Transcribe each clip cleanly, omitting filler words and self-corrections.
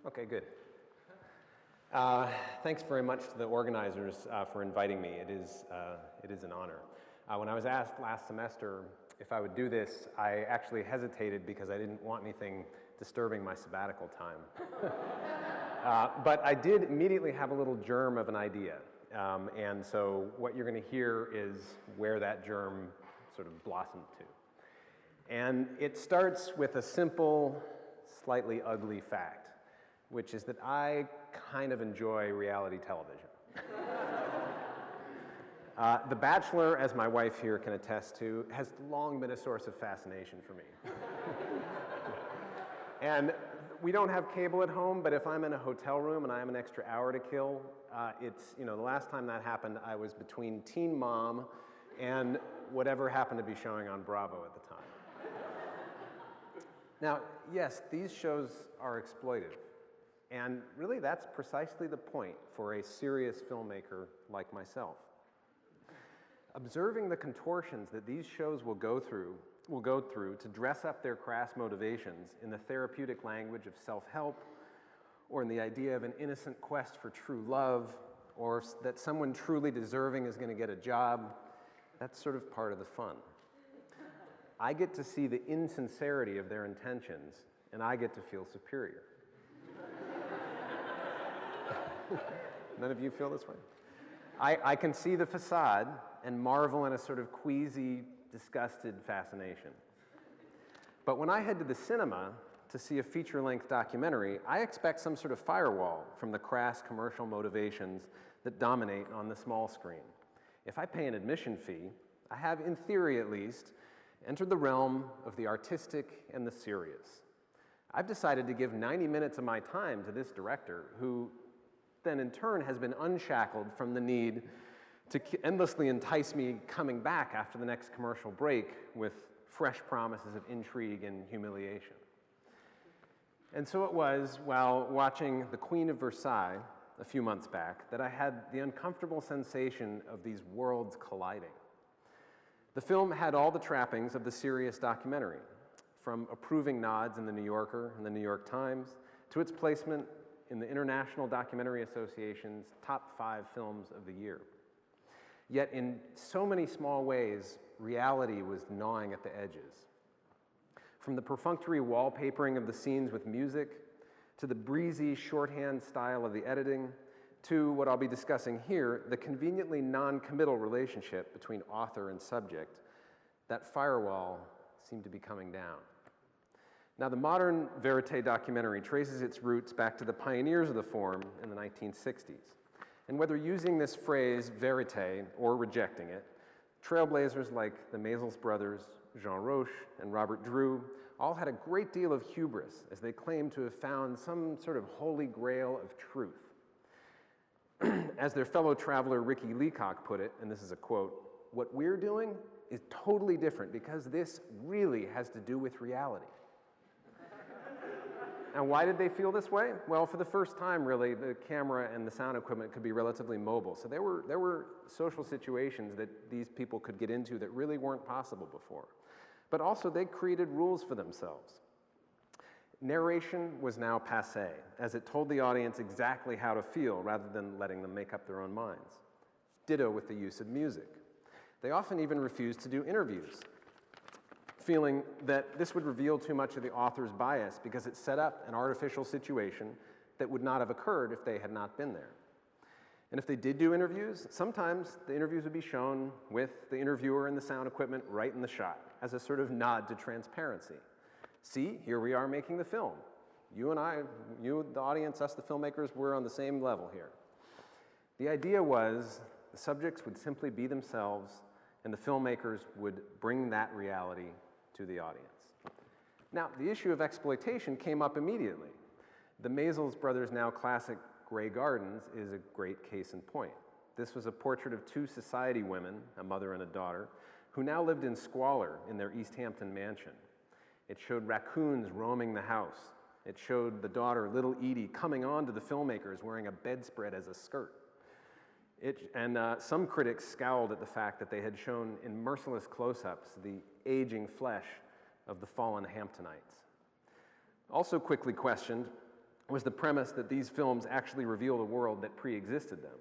Okay, good. Thanks very much to the organizers for inviting me. It is an honor. When I was asked last semester if I would do this, I actually hesitated because I didn't want anything disturbing my sabbatical time. But I did immediately have a little germ of an idea. And so what you're going to hear is where that germ sort of blossomed to. And it starts with a simple, slightly ugly fact, which is that I kind of enjoy reality television. The Bachelor, as my wife here can attest to, has long been a source of fascination for me. And we don't have cable at home, but if I'm in a hotel room and I have an extra hour to kill, the last time that happened, I was between Teen Mom and whatever happened to be showing on Bravo at the time. Now, yes, these shows are exploitive. And really, that's precisely the point for a serious filmmaker like myself. Observing the contortions that these shows will go through to dress up their crass motivations in the therapeutic language of self-help, or in the idea of an innocent quest for true love, or that someone truly deserving is going to get a job, that's sort of part of the fun. I get to see the insincerity of their intentions, and I get to feel superior. None of you feel this way? I can see the facade and marvel in a sort of queasy, disgusted fascination. But when I head to the cinema to see a feature-length documentary, I expect some sort of firewall from the crass commercial motivations that dominate on the small screen. If I pay an admission fee, I have, in theory at least, entered the realm of the artistic and the serious. I've decided to give 90 minutes of my time to this director, who then in turn has been unshackled from the need to endlessly entice me coming back after the next commercial break with fresh promises of intrigue and humiliation. And so it was, while watching The Queen of Versailles a few months back, that I had the uncomfortable sensation of these worlds colliding. The film had all the trappings of the serious documentary, from approving nods in The New Yorker and The New York Times to its placement in the International Documentary Association's top 5 films of the year. Yet in so many small ways, reality was gnawing at the edges. From the perfunctory wallpapering of the scenes with music, to the breezy shorthand style of the editing, to what I'll be discussing here, the conveniently non-committal relationship between author and subject, that firewall seemed to be coming down. Now, the modern Verité documentary traces its roots back to the pioneers of the form in the 1960s. And whether using this phrase, verité, or rejecting it, trailblazers like the Maysles brothers, Jean Roche, and Robert Drew all had a great deal of hubris as they claimed to have found some sort of holy grail of truth. As their fellow traveler Ricky Leacock put it, and this is a quote, "What we're doing is totally different because this really has to do with reality." And why did they feel this way? Well, for the first time, really, the camera and the sound equipment could be relatively mobile. So there were social situations that these people could get into that really weren't possible before. But also, they created rules for themselves. Narration was now passé, as it told the audience exactly how to feel rather than letting them make up their own minds. Ditto with the use of music. They often even refused to do interviews, feeling that this would reveal too much of the author's bias because it set up an artificial situation that would not have occurred if they had not been there. And if they did do interviews, sometimes the interviews would be shown with the interviewer and the sound equipment right in the shot as a sort of nod to transparency. See, here we are making the film. You and I, you, the audience, us, the filmmakers, we're on the same level here. The idea was the subjects would simply be themselves and the filmmakers would bring that reality to the audience. Now, the issue of exploitation came up immediately. The Maysles brothers' now classic Grey Gardens is a great case in point. This was a portrait of 2 society women, a mother and a daughter, who now lived in squalor in their East Hampton mansion. It showed raccoons roaming the house. It showed the daughter, little Edie, coming on to the filmmakers wearing a bedspread as a skirt. Some critics scowled at the fact that they had shown in merciless close-ups the aging flesh of the fallen Hamptonites. Also quickly questioned was the premise that these films actually revealed a world that pre-existed them.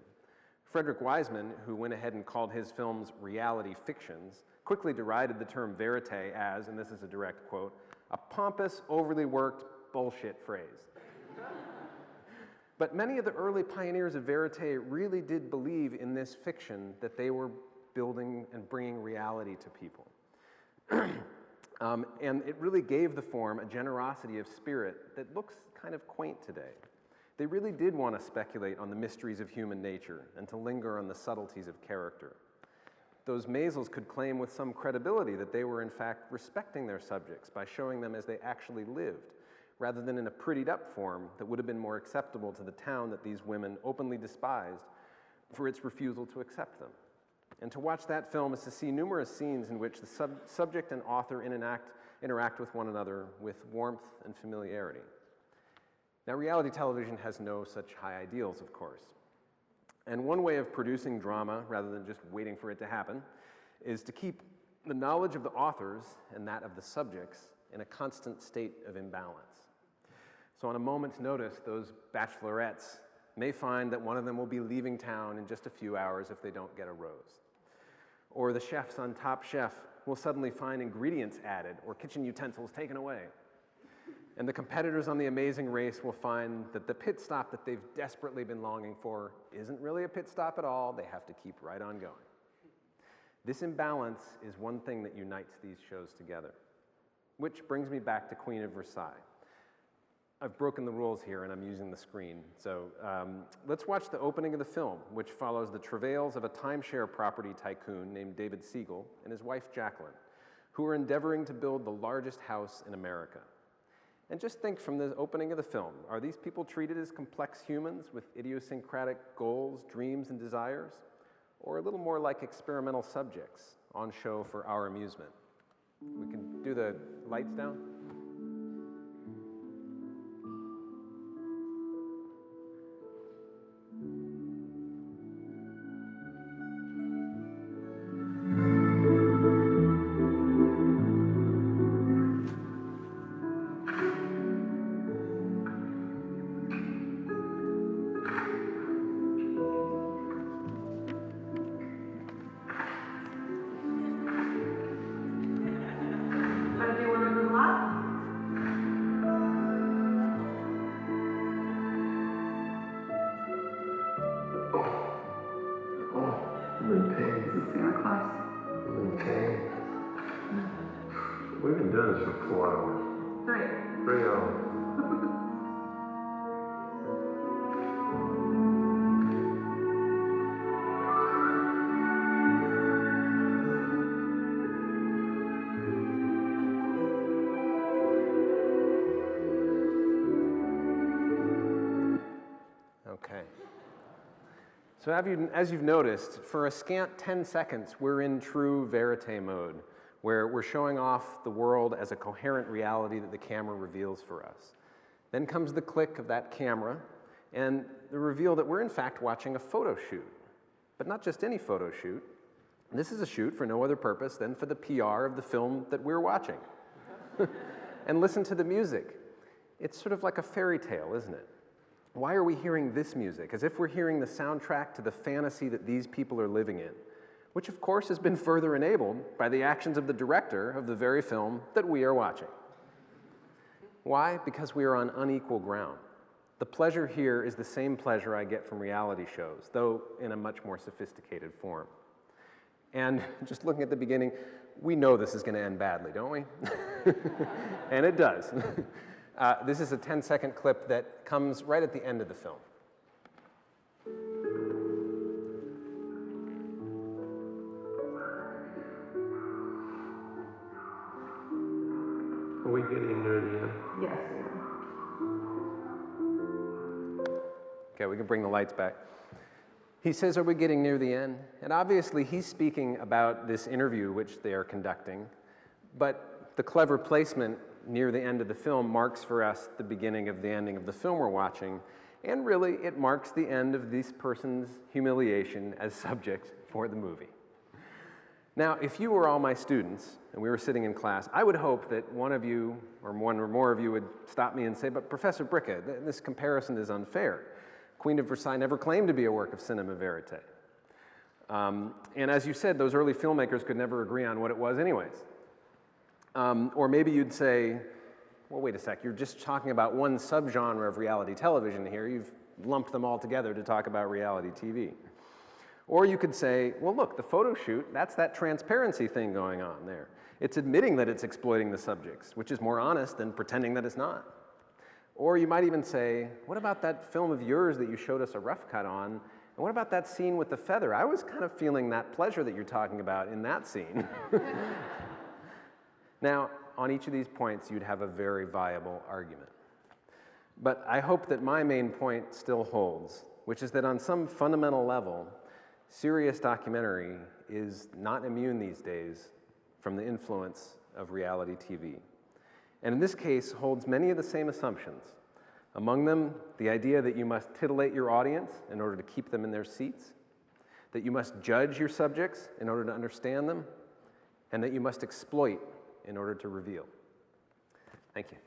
Frederick Wiseman, who went ahead and called his films reality fictions, quickly derided the term verite as, and this is a direct quote, a pompous, overly worked bullshit phrase. But many of the early pioneers of verite really did believe in this fiction that they were building and bringing reality to people. And it really gave the form a generosity of spirit that looks kind of quaint today. They really did want to speculate on the mysteries of human nature and to linger on the subtleties of character. Those Maisels could claim with some credibility that they were in fact respecting their subjects by showing them as they actually lived, rather than in a prettied up form that would have been more acceptable to the town that these women openly despised for its refusal to accept them. And to watch that film is to see numerous scenes in which the subject and author interact with one another with warmth and familiarity. Now, reality television has no such high ideals, of course. And one way of producing drama, rather than just waiting for it to happen, is to keep the knowledge of the authors and that of the subjects in a constant state of imbalance. So on a moment's notice, those bachelorettes may find that one of them will be leaving town in just a few hours if they don't get a rose. Or the chefs on Top Chef will suddenly find ingredients added or kitchen utensils taken away. And the competitors on The Amazing Race will find that the pit stop that they've desperately been longing for isn't really a pit stop at all. They have to keep right on going. This imbalance is one thing that unites these shows together. Which brings me back to Queen of Versailles. I've broken the rules here and I'm using the screen. So let's watch the opening of the film, which follows the travails of a timeshare property tycoon named David Siegel and his wife Jacqueline, who are endeavoring to build the largest house in America. And just think from the opening of the film, are these people treated as complex humans with idiosyncratic goals, dreams, and desires? Or a little more like experimental subjects on show for our amusement? We can do the lights down. We've been doing this for 4 hours. 3 hours. Okay. So as you've noticed, for a scant 10 seconds, we're in true verite mode, where we're showing off the world as a coherent reality that the camera reveals for us. Then comes the click of that camera and the reveal that we're in fact watching a photo shoot. But not just any photo shoot. This is a shoot for no other purpose than for the PR of the film that we're watching. And listen to the music. It's sort of like a fairy tale, isn't it? Why are we hearing this music? As if we're hearing the soundtrack to the fantasy that these people are living in, which of course has been further enabled by the actions of the director of the very film that we are watching. Why? Because we are on unequal ground. The pleasure here is the same pleasure I get from reality shows, though in a much more sophisticated form. And just looking at the beginning, we know this is going to end badly, don't we? And it does. This is a 10-second clip that comes right at the end of the film. Are we getting near the end? Yes. Okay, we can bring the lights back. He says, are we getting near the end? And obviously he's speaking about this interview which they are conducting, but the clever placement near the end of the film marks for us the beginning of the ending of the film we're watching, and really it marks the end of this person's humiliation as subject for the movie. Now, if you were all my students and we were sitting in class, I would hope that one of you or one or more of you would stop me and say, but Professor Bricca, this comparison is unfair. Queen of Versailles never claimed to be a work of cinema verite. And as you said, those early filmmakers could never agree on what it was anyways. Or maybe you'd say, well, wait a sec, you're just talking about one subgenre of reality television here. You've lumped them all together to talk about reality TV. Or you could say, well, look, the photo shoot, that's that transparency thing going on there. It's admitting that it's exploiting the subjects, which is more honest than pretending that it's not. Or you might even say, what about that film of yours that you showed us a rough cut on? And what about that scene with the feather? I was kind of feeling that pleasure that you're talking about in that scene. Now, on each of these points, you'd have a very viable argument. But I hope that my main point still holds, which is that on some fundamental level, serious documentary is not immune these days from the influence of reality TV. And in this case, holds many of the same assumptions. Among them, the idea that you must titillate your audience in order to keep them in their seats, that you must judge your subjects in order to understand them, and that you must exploit in order to reveal. Thank you.